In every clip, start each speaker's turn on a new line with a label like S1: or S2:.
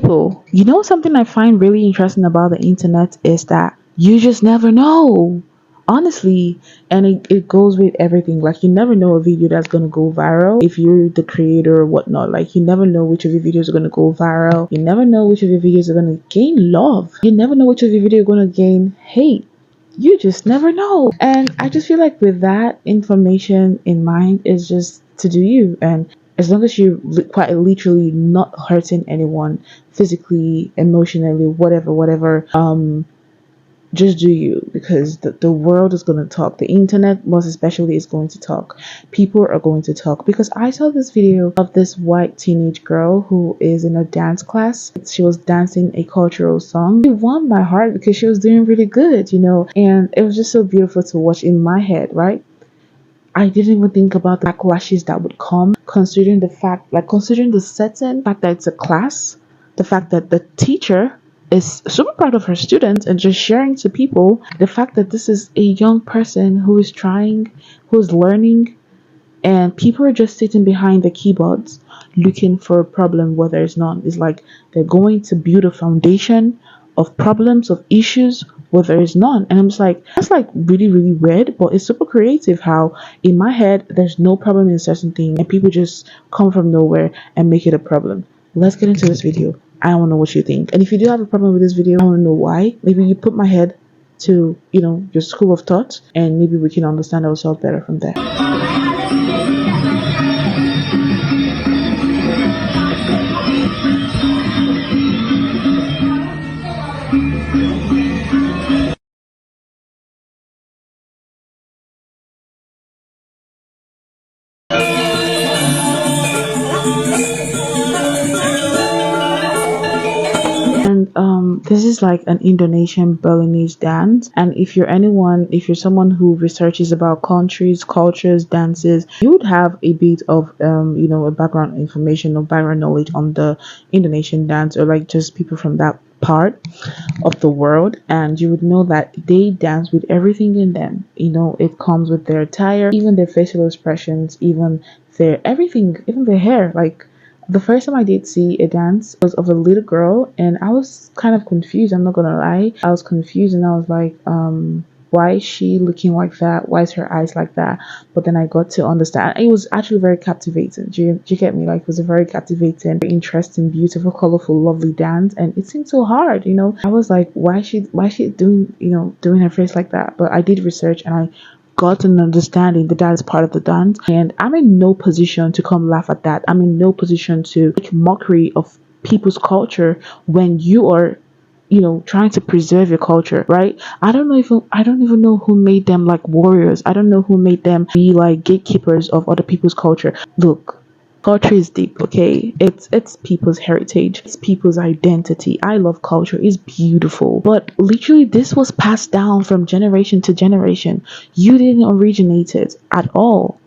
S1: people. You know, something I find really interesting about the internet is that you just never know. Honestly, and it goes with everything. Like, you never know a video that's gonna go viral if you're the creator or whatnot. Like, you never know which of your videos are gonna go viral. You never know which of your videos are gonna gain love. You never know which of your videos are gonna gain hate. You just never know. And I just feel like with that information in mind, is just to do you. And as long as you're quite literally not hurting anyone physically, emotionally, whatever, just do you, because the world is going to talk. The internet most especially is going to talk. People are going to talk, because I saw this video of this white teenage girl who is in a dance class. She was dancing a cultural song. It won my heart because she was doing really good, and it was just so beautiful to watch in my head, right? I didn't even think about the backlashes that would come, considering considering the setting, the fact that it's a class, the fact that the teacher is super proud of her students and just sharing to people, the fact that this is a young person who is trying, who is learning, and people are just sitting behind the keyboards looking for a problem where there's none. It's like they're going to build a foundation of problems, of issues where there is none. And I'm just like, that's like really, really weird, but it's super creative how in my head there's no problem in a certain thing and people just come from nowhere and make it a problem. Let's get into this video. I want to know what you think. And if you do have a problem with this video, I want to know why. Maybe you put my head to, your school of thought, and maybe we can understand ourselves better from there. And this is like an Indonesian Balinese dance. And if you're someone who researches about countries, cultures, dances, you would have a bit of a background information or background knowledge on the Indonesian dance, or like just people from that part of the world. And you would know that they dance with everything in them. It comes with their attire, even their facial expressions, even their everything, even their hair. Like, the first time I did see a dance was of a little girl, and I was kind of confused. I'm not gonna lie. I was confused, and I was like, why is she looking like that? Why is her eyes like that? But then I got to understand. It was actually very captivating. Do you get me? Like, it was a very captivating, very interesting, beautiful, colorful, lovely dance, and it seemed so hard. I was like, why is she doing her face like that? But I did research, and I got an understanding that that is part of the dance, and I'm in no position to come laugh at that. I'm in no position to make mockery of people's culture when you are trying to preserve your culture, right? I don't even know who made them like warriors. I don't know who made them be like gatekeepers of other people's culture. Look, culture is deep, okay? It's people's heritage, it's people's identity. I love culture, it's beautiful. But literally, this was passed down from generation to generation. You didn't originate it at all.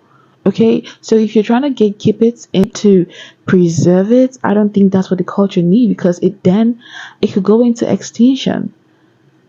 S1: Okay, so if you're trying to gatekeep it and to preserve it, I don't think that's what the culture needs, because it could go into extinction.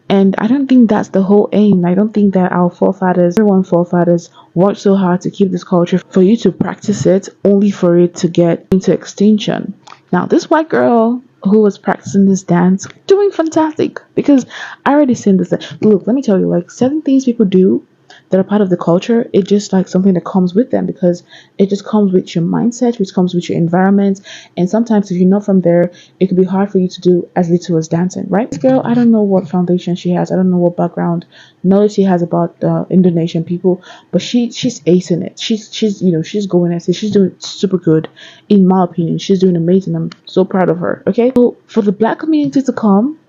S1: And I don't think that's the whole aim. I don't think that our everyone's forefathers, worked so hard to keep this culture for you to practice it, only for it to get into extinction. Now, this white girl who was practicing this dance, doing fantastic, because I already seen this. Look, let me tell you, like, certain things people do that are part of the culture, it's just like something that comes with them, because it just comes with your mindset, which comes with your environment. And sometimes if you're not from there, it could be hard for you to do as little as dancing, right? This girl, I don't know what foundation she has, I don't know what background knowledge she has about Indonesian people, but she's acing it. She's going at it. She's doing super good. In my opinion, she's doing amazing. I'm so proud of her. Okay, so for the black community to come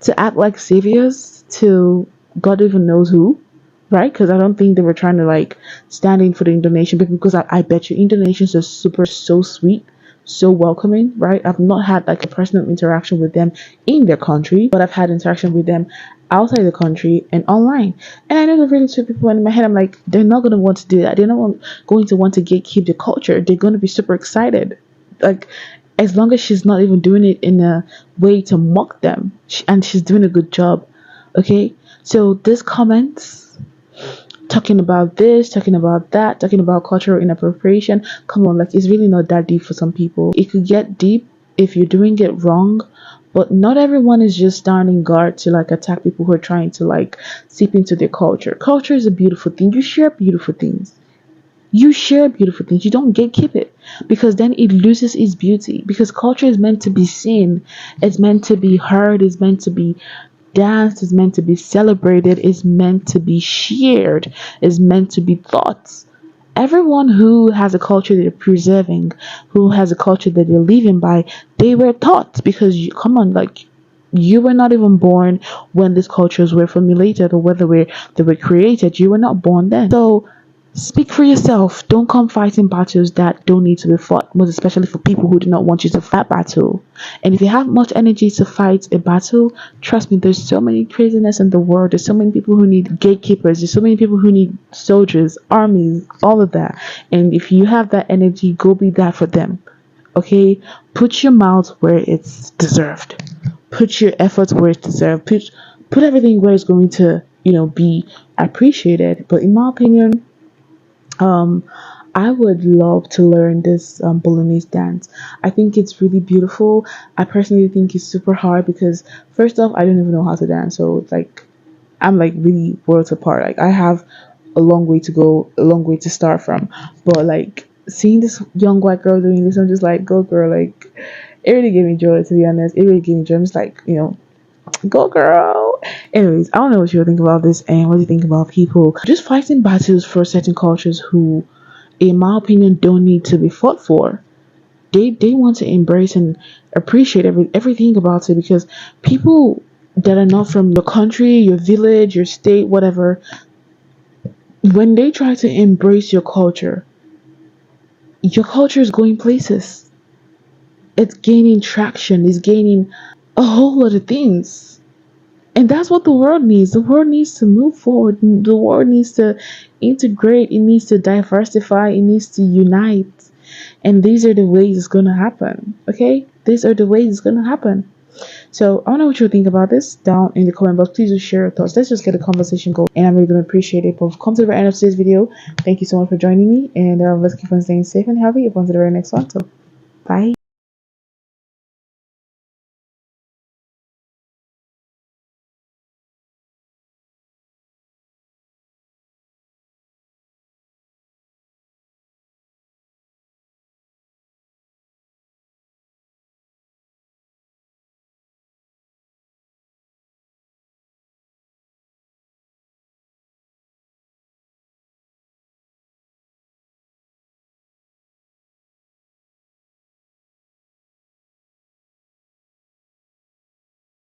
S1: to act like saviors to God even knows who, right? Because I don't think they were trying to like stand in for the Indonesian people, because I bet you Indonesians are so sweet, so welcoming, right? I've not had like a personal interaction with them in their country, but I've had interaction with them outside the country and online. And I know they're really sweet people, and in my head I'm like, they're not going to want to do that. They're not going to want to gatekeep the culture. They're going to be super excited. Like, as long as she's not even doing it in a way to mock them, and she's doing a good job. Okay, so this comments talking about this, talking about that, talking about cultural inappropriation. Come on, like, it's really not that deep for some people. It could get deep if you're doing it wrong. But not everyone is just standing guard to like attack people who are trying to like seep into their culture. Culture is a beautiful thing. You share beautiful things. You share beautiful things. You don't gatekeep it, because then it loses its beauty. Because culture is meant to be seen, it's meant to be heard, it's meant to be danced, it's meant to be celebrated, it's meant to be shared, it's meant to be thought. Everyone who has a culture that they're preserving, who has a culture that they're living by, they were taught. Because you, come on, like, you were not even born when these cultures were formulated, or whether they were created. You were not born then. So speak for yourself. Don't come fighting battles that don't need to be fought, most especially for people who do not want you to fight battle. And if you have much energy to fight a battle, trust me, there's so many craziness in the world. There's so many people who need gatekeepers. There's so many people who need soldiers, armies, all of that. And if you have that energy, go be that for them. Okay? Put your mouth where it's deserved. Put your efforts where it's deserved. Put everything where it's going to, be appreciated. But in my opinion, um, I would love to learn this Bolognese dance. I think it's really beautiful. I personally think it's super hard because first off, I don't even know how to dance. So it's like I'm like really worlds apart. Like I have a long way to go, a long way to start from. But like seeing this young white girl doing this, I'm just like, go girl. Like it really gave me joy, to be honest. It really gave me joy. I'm just like, go girl. Anyways, I don't know what you think about this, and what do you think about people just fighting battles for certain cultures who, in my opinion, don't need to be fought for. They want to embrace and appreciate everything about it, because people that are not from your country, your village, your state, whatever, when they try to embrace your culture is going places. It's gaining traction, it's gaining a whole lot of things. And that's what the world needs. The world needs to move forward. The world needs to integrate. It needs to diversify. It needs to unite. And these are the ways it's going to happen. Okay? These are the ways it's going to happen. So I don't know what you think about this down in the comment box. Please do share your thoughts. Let's just get a conversation going. And I'm really going to appreciate it. But we've come to the very end of today's video. Thank you so much for joining me. And let's keep on staying safe and healthy. On to the very next one. So bye.